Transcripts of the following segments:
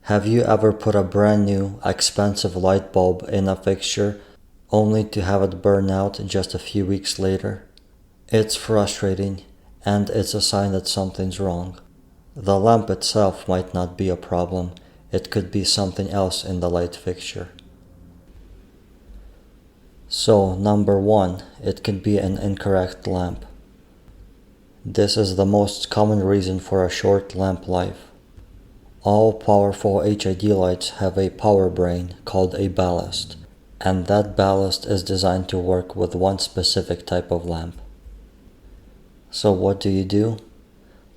Have you ever put a brand new, expensive light bulb in a fixture only to have it burn out just a few weeks later? It's frustrating, and it's a sign that something's wrong. The lamp itself might not be a problem, it could be something else in the light fixture. So, number 1, it could be an incorrect lamp. This is the most common reason for a short lamp life. All powerful HID lights have a power brain called a ballast, and that ballast is designed to work with one specific type of lamp. So what do?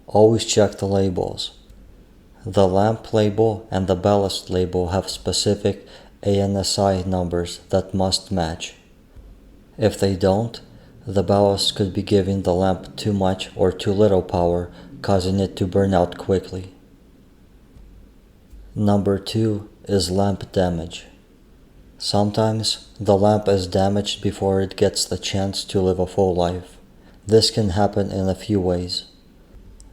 Always check the labels. The lamp label and the ballast label have specific ANSI numbers that must match. If they don't, the ballast could be giving the lamp too much or too little power, causing it to burn out quickly. Number 2 is lamp damage. Sometimes the lamp is damaged before it gets the chance to live a full life. This can happen in a few ways.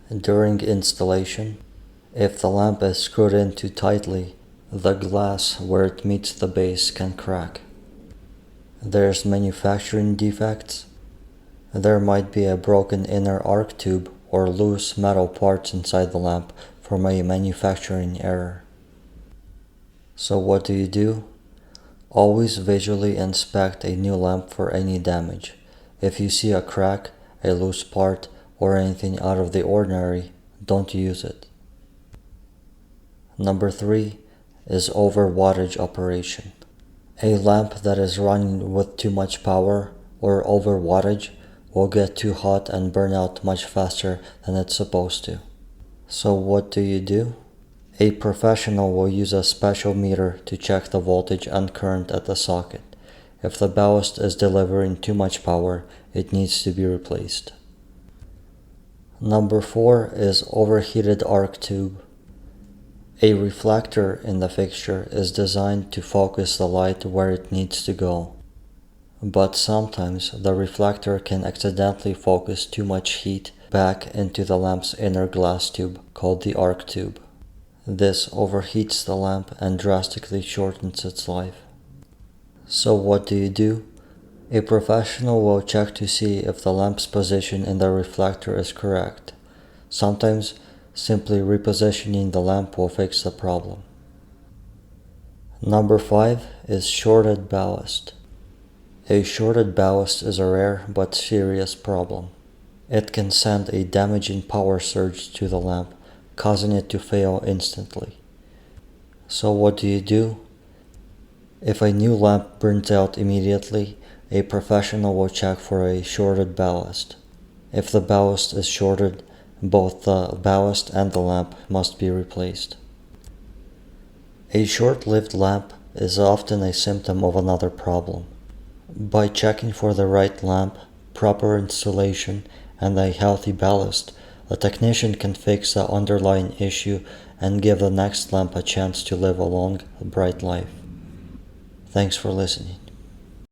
During installation, if the lamp is screwed in too tightly, the glass where it meets the base can crack. There's manufacturing defects. There might be a broken inner arc tube or loose metal parts inside the lamp from a manufacturing error. So what do? Always visually inspect a new lamp for any damage. If you see a crack, a loose part, or anything out of the ordinary, don't use it. Number 3 is Overwattage Operation. A lamp that is running with too much power or overwattage will get too hot and burn out much faster than it's supposed to. So what do? A professional will use a special meter to check the voltage and current at the socket. If the ballast is delivering too much power, it needs to be replaced. Number 4 is overheated arc tube. A reflector in the fixture is designed to focus the light where it needs to go. But sometimes the reflector can accidentally focus too much heat back into the lamp's inner glass tube called the arc tube. This overheats the lamp and drastically shortens its life. So what do? A professional will check to see if the lamp's position in the reflector is correct. Sometimes simply repositioning the lamp will fix the problem. Number 5 is shorted ballast. A shorted ballast is a rare but serious problem. It can send a damaging power surge to the lamp, causing it to fail instantly. So what do? If a new lamp burns out immediately, a professional will check for a shorted ballast. If the ballast is shorted, both the ballast and the lamp must be replaced. A short-lived lamp is often a symptom of another problem. By checking for the right lamp, proper installation, and a healthy ballast, the technician can fix the underlying issue and give the next lamp a chance to live a long, bright life. Thanks for listening.